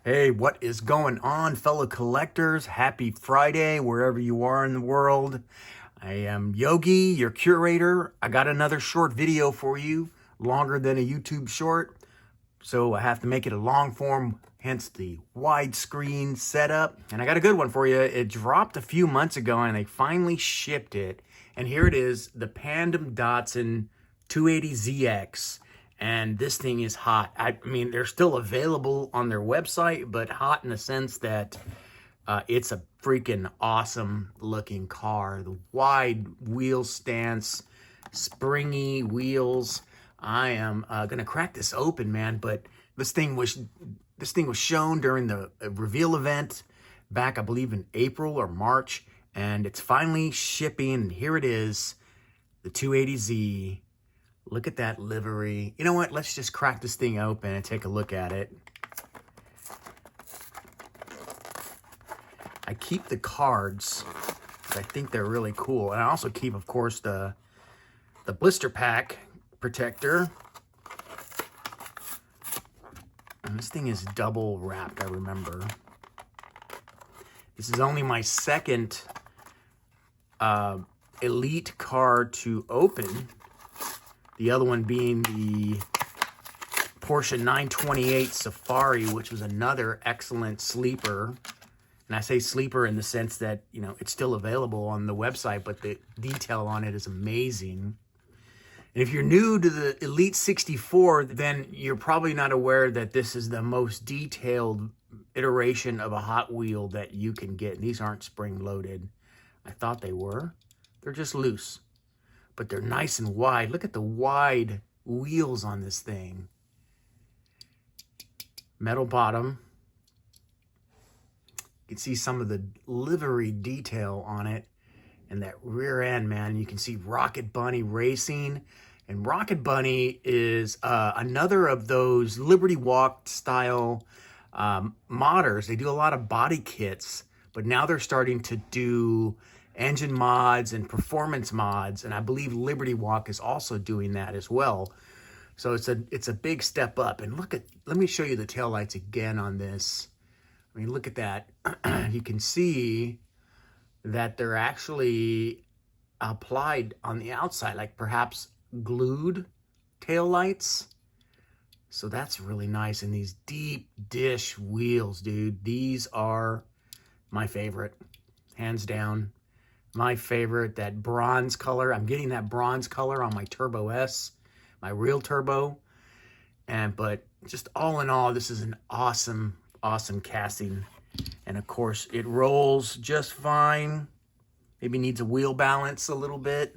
Hey, what is going on, fellow collectors? Happy Friday, wherever you are in the world. I am Yogi, your curator. I got another short video for you, longer than a YouTube short. So I have to make it a long form, hence the widescreen setup. And I got a good one for you. It dropped a few months ago and they finally shipped it. And here it is, the Pandem Datsun 280ZX. And this thing is hot. I mean, they're still available on their website, but hot in the sense that it's a freaking awesome looking car. The wide wheel stance, springy wheels. I am gonna crack this open, man. But this thing was shown during the reveal event back, I believe, in April or March, and it's finally shipping. And here it is, the 280Z. Look at that livery. You know what? Let's just crack this thing open and take a look at it. I keep the cards. I think they're really cool. And I also keep, of course, the blister pack protector. And this thing is double wrapped, I remember. This is only my second Elite car to open. The other one being the Porsche 928 Safari, which was another excellent sleeper. And I say sleeper in the sense that, you know, it's still available on the website, but the detail on it is amazing. And if you're new to the Elite 64, then you're probably not aware that this is the most detailed iteration of a Hot Wheel that you can get. And these aren't spring-loaded. I thought they were. They're just loose. But they're nice and wide. Look at the wide wheels on this thing. Metal bottom. You can see some of the livery detail on it. And that rear end, man. You can see Rocket Bunny racing. And Rocket Bunny is another of those Liberty Walk style modders. They do a lot of body kits. But now they're starting to do engine mods and performance mods, and I believe Liberty Walk is also doing that as well. So it's a big step up. And let me show you the taillights again on this. I mean, look at that. You can see that they're actually applied on the outside, like perhaps glued taillights. So that's really nice. And these deep dish wheels, dude, these are my favorite, hands down. My favorite, that bronze color. I'm getting that bronze color on my Turbo S, my real turbo. But just all in all, this is an awesome, awesome casting. And of course, it rolls just fine. Maybe needs a wheel balance a little bit.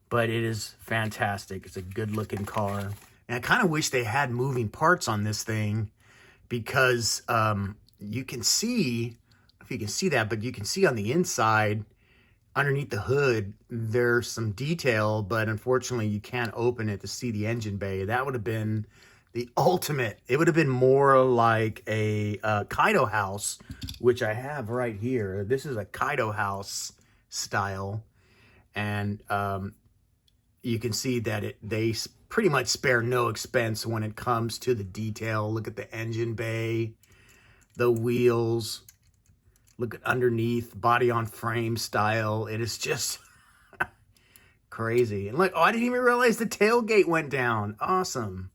But it is fantastic. It's a good looking car. And I kind of wish they had moving parts on this thing, because you can see, if you can see that, but you can see on the inside, underneath the hood, there's some detail, but unfortunately you can't open it to see the engine bay. That would have been the ultimate. It would have been more like a Kaido house, which I have right here. This is a Kaido house style. And you can see that they pretty much spare no expense when it comes to the detail. Look at the engine bay, the wheels. Look at underneath, body on frame style. It is just crazy. And look, oh, I didn't even realize the tailgate went down. Awesome.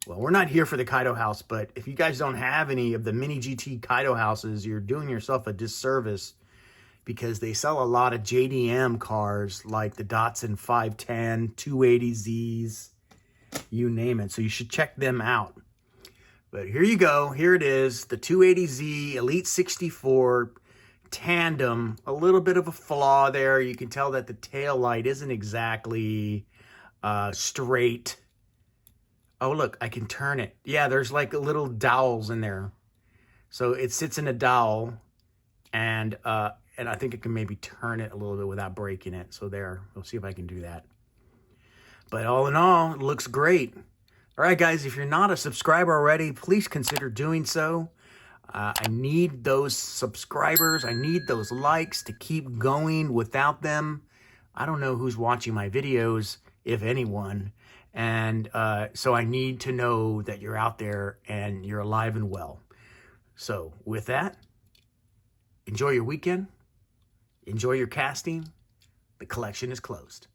Well, we're not here for the Kaido house, but if you guys don't have any of the Mini GT Kaido houses, you're doing yourself a disservice, because they sell a lot of JDM cars like the Datsun 510, 280Zs, you name it. So you should check them out. But here you go. Here it is, the 280Z Elite 64 Tandem. A little bit of a flaw there. You can tell that the tail light isn't exactly straight. Oh, look, I can turn it. Yeah, there's like little dowels in there. So it sits in a dowel, and I think it can maybe turn it a little bit without breaking it. So there, we'll see if I can do that. But all in all, it looks great. All right, guys, if you're not a subscriber already, please consider doing so. I need those subscribers. I need those likes to keep going. Without them, I don't know who's watching my videos, if anyone. And so I need to know that you're out there and you're alive and well. So with that, enjoy your weekend. Enjoy your casting. The collection is closed.